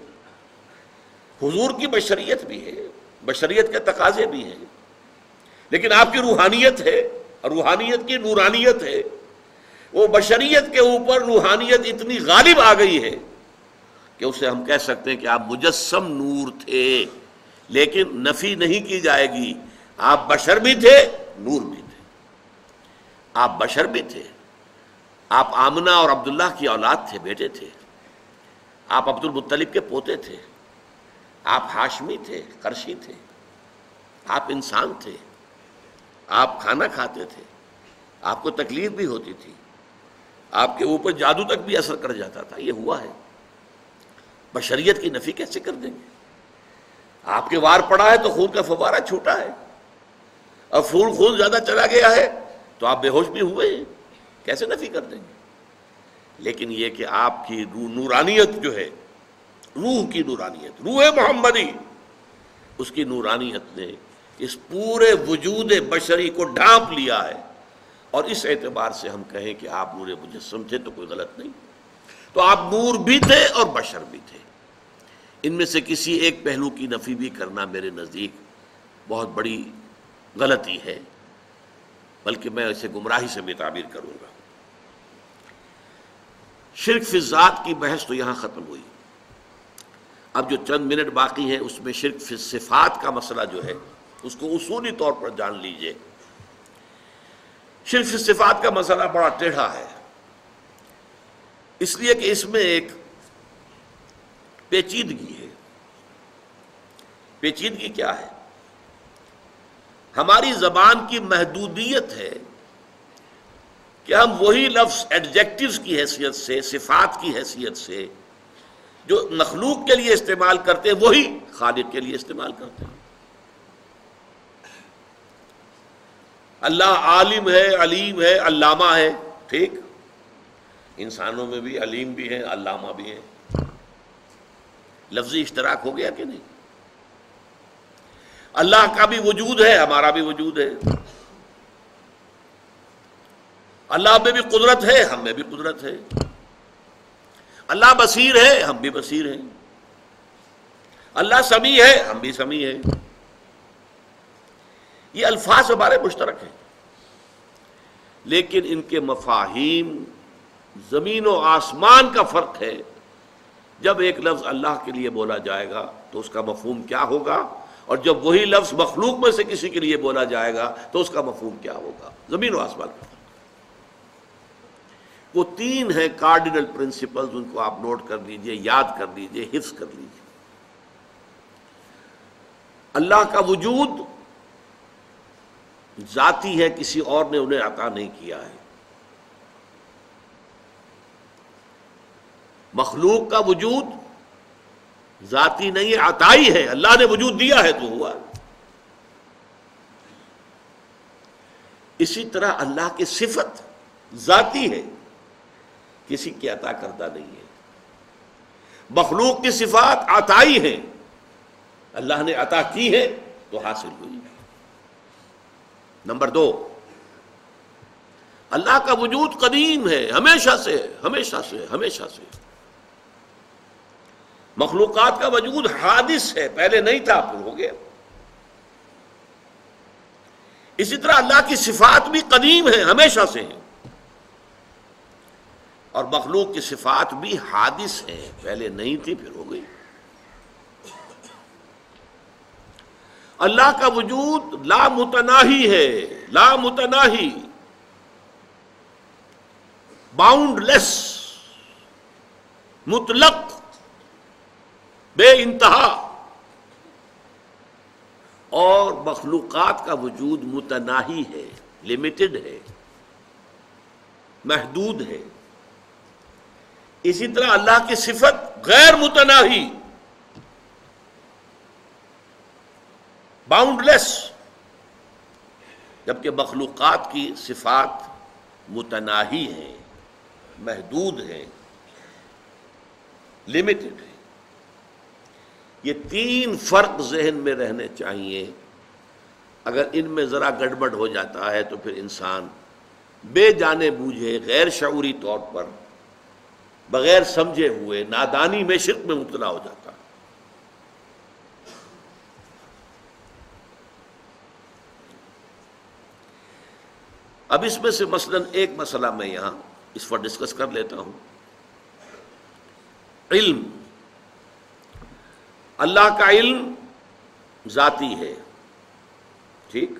حضور کی بشریت بھی ہے، بشریت کے تقاضے بھی ہیں، لیکن آپ کی روحانیت ہے، اور روحانیت کی نورانیت ہے، وہ بشریت کے اوپر روحانیت اتنی غالب آ گئی ہے کہ اسے ہم کہہ سکتے ہیں کہ آپ مجسم نور تھے، لیکن نفی نہیں کی جائے گی، آپ بشر بھی تھے، نور بھی تھے۔ آپ بشر بھی تھے، آپ آمنہ اور عبداللہ کی اولاد تھے، بیٹے تھے، آپ عبد المطلب کے پوتے تھے، آپ ہاشمی تھے، قرشی تھے، آپ انسان تھے، آپ کھانا کھاتے تھے، آپ کو تکلیف بھی ہوتی تھی، آپ کے اوپر جادو تک بھی اثر کر جاتا تھا، یہ ہوا ہے، بشریت کی نفی کیسے کر دیں گے؟ آپ کے وار پڑا ہے تو خون کا فوارہ چھوٹا ہے، اور خون زیادہ چلا گیا ہے تو آپ بے ہوش بھی ہوئے ہیں، کیسے نفی کر دیں گے؟ لیکن یہ کہ آپ کی نورانیت جو ہے، روح کی نورانیت، روح محمدی، اس کی نورانیت نے اس پورے وجود بشری کو ڈھانپ لیا ہے، اور اس اعتبار سے ہم کہیں کہ آپ نور مجسم تھے تو کوئی غلط نہیں۔ تو آپ نور بھی تھے اور بشر بھی تھے، ان میں سے کسی ایک پہلو کی نفی بھی کرنا میرے نزدیک بہت بڑی غلطی ہے، بلکہ میں اسے گمراہی سے بھی تعبیر کروں گا۔ شرک فی الذات کی بحث تو یہاں ختم ہوئی، اب جو چند منٹ باقی ہیں اس میں شرک فی الصفات کا مسئلہ جو ہے اس کو اصولی طور پر جان لیجئے۔ شرک فی الصفات کا مسئلہ بڑا ٹیڑھا ہے، اس لیے کہ اس میں ایک پیچیدگی ہے۔ پیچیدگی کیا ہے؟ ہماری زبان کی محدودیت ہے کہ ہم وہی لفظ ایڈجیکٹیوز کی حیثیت سے، صفات کی حیثیت سے جو مخلوق کے لیے استعمال کرتے ہیں وہی خالق کے لیے استعمال کرتے ہیں۔ اللہ عالم ہے، علیم ہے، علامہ ہے، ٹھیک، انسانوں میں بھی علیم بھی ہیں، علامہ بھی ہیں، لفظی اشتراک ہو گیا کہ نہیں؟ اللہ کا بھی وجود ہے، ہمارا بھی وجود ہے، اللہ میں بھی قدرت ہے، ہم میں بھی قدرت ہے، اللہ بصیر ہے، ہم بھی بصیر ہیں، اللہ سمیع ہے، ہم بھی سمیع ہیں۔ یہ الفاظ ہمارے مشترک ہیں، لیکن ان کے مفاہیم زمین و آسمان کا فرق ہے۔ جب ایک لفظ اللہ کے لیے بولا جائے گا تو اس کا مفہوم کیا ہوگا، اور جب وہی لفظ مخلوق میں سے کسی کے لیے بولا جائے گا تو اس کا مفہوم کیا ہوگا، زمین و آسمان کا فرق۔ وہ تین ہیں کارڈینل پرنسپلز، ان کو آپ نوٹ کر لیجئے، یاد کر لیجئے، حفظ کر لیجئے۔ اللہ کا وجود ذاتی ہے، کسی اور نے انہیں عطا نہیں کیا ہے۔ مخلوق کا وجود ذاتی نہیں ہے، عطائی ہے، اللہ نے وجود دیا ہے تو ہوا۔ اسی طرح اللہ کی صفت ذاتی ہے، کسی کی عطا کردہ نہیں ہے۔ مخلوق کی صفات عطائی ہیں، اللہ نے عطا کی ہے تو حاصل ہوئی۔ نمبر دو، اللہ کا وجود قدیم ہے، ہمیشہ سے، ہمیشہ سے، ہمیشہ سے۔ مخلوقات کا وجود حادث ہے، پہلے نہیں تھا پھر ہو گیا۔ اسی طرح اللہ کی صفات بھی قدیم ہیں، ہمیشہ سے ہیں، اور مخلوق کی صفات بھی حادث ہیں، پہلے نہیں تھی پھر ہو گئی۔ اللہ کا وجود لا متناہی ہے، لا متناہی، باؤنڈ لیس، مطلق، بے انتہا، اور مخلوقات کا وجود متناہی ہے، لمیٹڈ ہے، محدود ہے۔ اسی طرح اللہ کی صفت غیر متناہی، باؤنڈ لیس، جبکہ مخلوقات کی صفات متناہی ہیں، محدود ہیں، لمیٹڈ ہیں۔ یہ تین فرق ذہن میں رہنے چاہیے، اگر ان میں ذرا گڑبڑ ہو جاتا ہے تو پھر انسان بے جانے بوجھے، غیر شعوری طور پر، بغیر سمجھے ہوئے نادانی میں شرک میں مبتلا ہو جاتا ہے۔ اب اس میں سے مثلاً ایک مسئلہ میں یہاں اس پر ڈسکس کر لیتا ہوں۔ علم، اللہ کا علم ذاتی ہے، ٹھیک،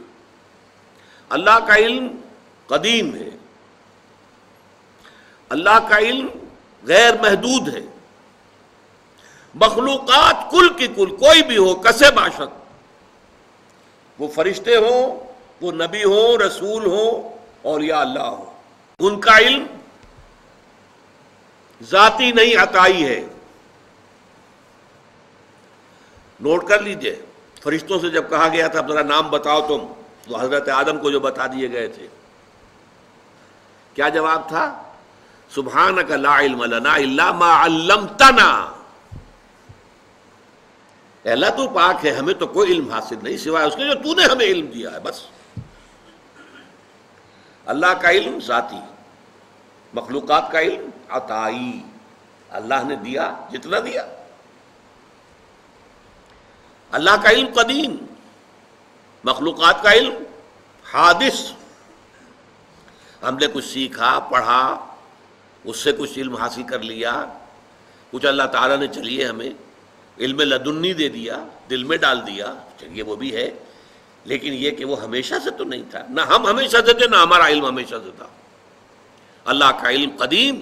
اللہ کا علم قدیم ہے، اللہ کا علم غیر محدود ہے۔ مخلوقات کل کی کل، کوئی بھی ہو، کسے باشد، وہ فرشتے ہوں وہ نبی ہوں، رسول ہوں، اولیاء اللہ ہوں، ان کا علم ذاتی نہیں عطائی ہے۔ نوٹ کر لیجئے، فرشتوں سے جب کہا گیا تھا ذرا نام بتاؤ تم، وہ حضرت آدم کو جو بتا دیے گئے تھے، کیا جواب تھا؟ سبحانک لا علم لنا الا ما علمتنا، اے اللہ تو پاک ہے، ہمیں تو کوئی علم حاصل نہیں سوائے اس کے جو تو نے ہمیں علم دیا ہے، بس۔ اللہ کا علم ذاتی، مخلوقات کا علم عطائی، اللہ نے دیا جتنا دیا۔ اللہ کا علم قدیم، مخلوقات کا علم حادث، ہم نے کچھ سیکھا، پڑھا، اس سے کچھ علم حاصل کر لیا، کچھ اللہ تعالیٰ نے چلیے ہمیں علم لدنی دے دیا، دل میں ڈال دیا، چلیے وہ بھی ہے، لیکن یہ کہ وہ ہمیشہ سے تو نہیں تھا، نہ ہم ہمیشہ سے تھے، نہ ہمارا علم ہمیشہ سے تھا۔ اللہ کا علم قدیم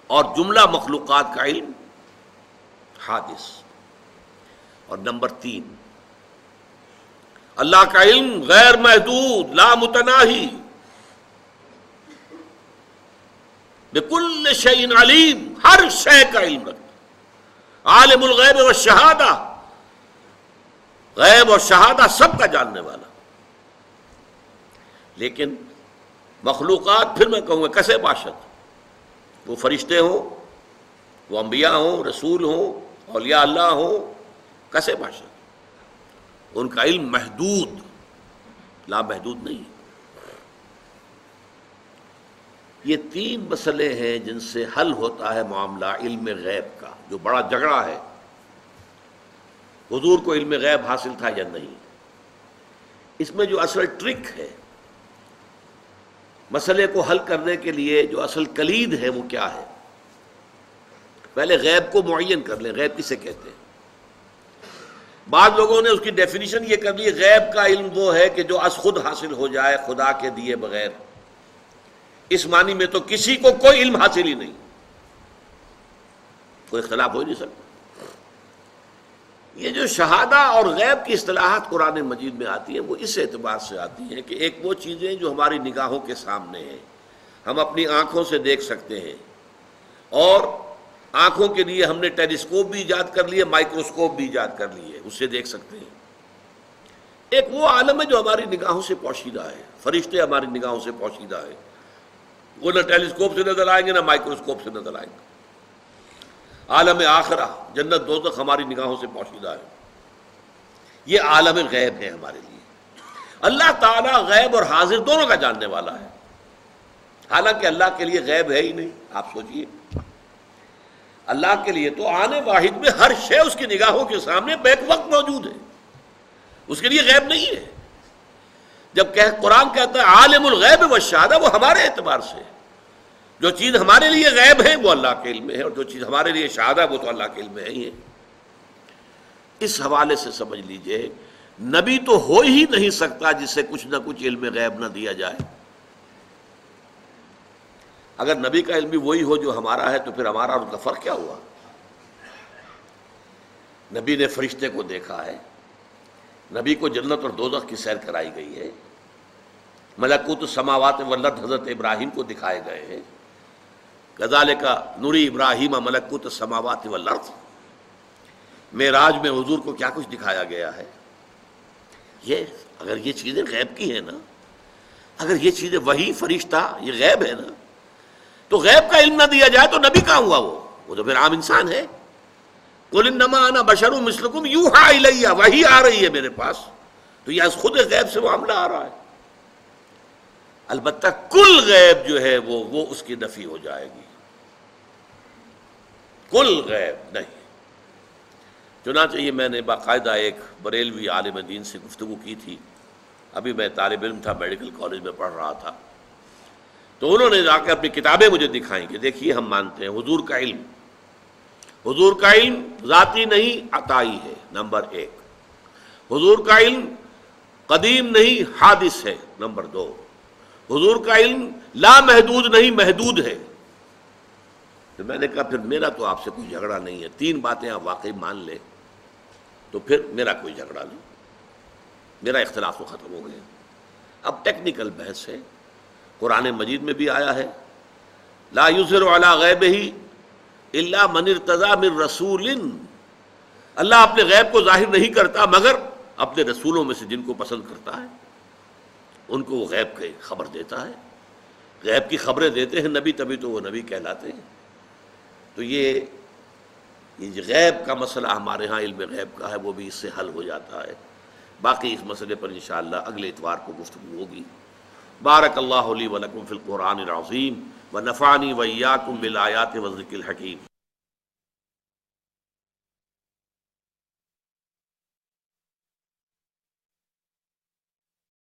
اور جملہ مخلوقات کا علم حادث۔ اور نمبر 3، اللہ کا علم غیر محدود، لا متناہی، بکل شیء علیم، ہر شے کا علم رکھتا، عالم الغیب والشہادہ، غیب اور شہادہ سب کا جاننے والا۔ لیکن مخلوقات، پھر میں کہوں گا کسے باشد، وہ فرشتے ہوں، وہ انبیاء ہوں، رسول ہوں، اولیاء اللہ ہوں، کسے باشد، ان کا علم محدود، لا محدود نہیں۔ یہ 3 مسئلے ہیں جن سے حل ہوتا ہے معاملہ علم غیب کا، جو بڑا جھگڑا ہے، حضور کو علم غیب حاصل تھا یا نہیں۔ اس میں جو اصل ٹرک ہے، مسئلے کو حل کرنے کے لیے جو اصل کلید ہے وہ کیا ہے؟ پہلے غیب کو معین کر لیں، غیب کسے کہتے ہیں؟ بعض لوگوں نے اس کی ڈیفینیشن یہ کر لی، غیب کا علم وہ ہے کہ جو از خود حاصل ہو جائے خدا کے دیے بغیر۔ اس معنی میں تو کسی کو کوئی علم حاصل ہی نہیں، کوئی اختلاف ہو نہیں سکتا۔ یہ جو شہادہ اور غیب کی اصطلاحات قرآن مجید میں آتی ہیں، وہ اس اعتبار سے آتی ہیں کہ ایک وہ چیزیں جو ہماری نگاہوں کے سامنے ہیں، ہم اپنی آنکھوں سے دیکھ سکتے ہیں، اور آنکھوں کے لیے ہم نے ٹیلیسکوپ بھی ایجاد کر لیے، مائکروسکوپ بھی ایجاد کر لیے، اس سے دیکھ سکتے ہیں۔ ایک وہ عالم ہے جو ہماری نگاہوں سے پوشیدہ ہے، فرشتے ہماری نگاہوں سے پوشیدہ ہے، وہ نہ ٹیلیسکوپ سے نظر آئیں گے نہ مائکروسکوپ سے نظر آئیں گے۔ عالم آخرہ، جنت دوزخ ہماری نگاہوں سے پوشیدہ ہے، یہ عالم غیب ہے ہمارے لیے۔ اللہ تعالیٰ غیب اور حاضر دونوں کا جاننے والا ہے، حالانکہ اللہ کے لیے غیب ہے ہی نہیں۔ آپ سوچئے، اللہ کے لیے تو آنے واحد میں ہر شے اس کی نگاہوں کے سامنے بیک وقت موجود ہے، اس کے لیے غیب نہیں ہے۔ جب قرآن کہتا ہے عالم الغیب والشہادہ، وہ ہمارے اعتبار سے جو چیز ہمارے لیے غیب ہے وہ اللہ کے علم میں ہے، اور جو چیز ہمارے لیے شہادہ وہ تو اللہ کے علم میں ہی ہے۔ اس حوالے سے سمجھ لیجئے، نبی تو ہو ہی نہیں سکتا جسے کچھ نہ کچھ علم غیب نہ دیا جائے۔ اگر نبی کا علم بھی وہی ہو جو ہمارا ہے تو پھر ہمارا اور ان کا فرق کیا ہوا؟ نبی نے فرشتے کو دیکھا ہے، نبی کو جنت اور دوزخ کی سیر کرائی گئی ہے، ملکوت السماوات والارض حضرت ابراہیم کو دکھائے گئے ہیں، کذالک نری ابراہیم ملکوت السماوات والارض۔ معراج میں حضور کو کیا کچھ دکھایا گیا ہے؟ یہ اگر یہ چیزیں غیب کی ہیں نا، اگر یہ چیزیں وحی فرشتہ یہ غیب ہے نا، تو غیب کا علم نہ دیا جائے تو نبی کہاں ہوا؟ وہ تو پھر عام انسان ہے۔ قل انما انا بشر مثلکم یوحی الی، وحی آ رہی ہے میرے پاس، تو یہ از خود غیب سے معاملہ آ رہا ہے۔ البتہ کل غیب جو ہے وہ اس کی نفی ہو جائے گی، کل غیب نہیں۔ چنانچہ یہ میں نے باقاعدہ ایک بریلوی عالم دین سے گفتگو کی تھی، ابھی میں طالب علم تھا، میڈیکل کالج میں پڑھ رہا تھا، تو انہوں نے جا کے اپنی کتابیں مجھے دکھائیں کہ دیکھیے ہم مانتے ہیں حضور کا علم ذاتی نہیں عطائی ہے، نمبر 1۔ حضور کا علم قدیم نہیں حادث ہے، نمبر 2۔ حضور کا علم لا محدود نہیں محدود ہے۔ تو میں نے کہا پھر میرا تو آپ سے کوئی جھگڑا نہیں ہے، 3 باتیں آپ واقعی مان لیں تو پھر میرا کوئی جھگڑا نہیں، میرا اختلاف تو ختم ہو گیا۔ اب ٹیکنیکل بحث ہے، قرآن مجید میں بھی آیا ہے لا یظہر علی غیبہ الا من ارتضی من رسول، اللہ اپنے غیب کو ظاہر نہیں کرتا مگر اپنے رسولوں میں سے جن کو پسند کرتا ہے ان کو وہ غیب کی خبر دیتا ہے، غیب کی خبریں دیتے ہیں نبی، تبھی تو وہ نبی کہلاتے ہیں۔ تو یہ غیب کا مسئلہ ہمارے ہاں علم غیب کا ہے، وہ بھی اس سے حل ہو جاتا ہے۔ باقی اس مسئلے پر انشاءاللہ اگلے اتوار کو گفتگو ہوگی۔ بارک اللہ لی ولکم فی القرآن العظیم ونفعنی وإیاکم بالآیات والذکر الحکیم۔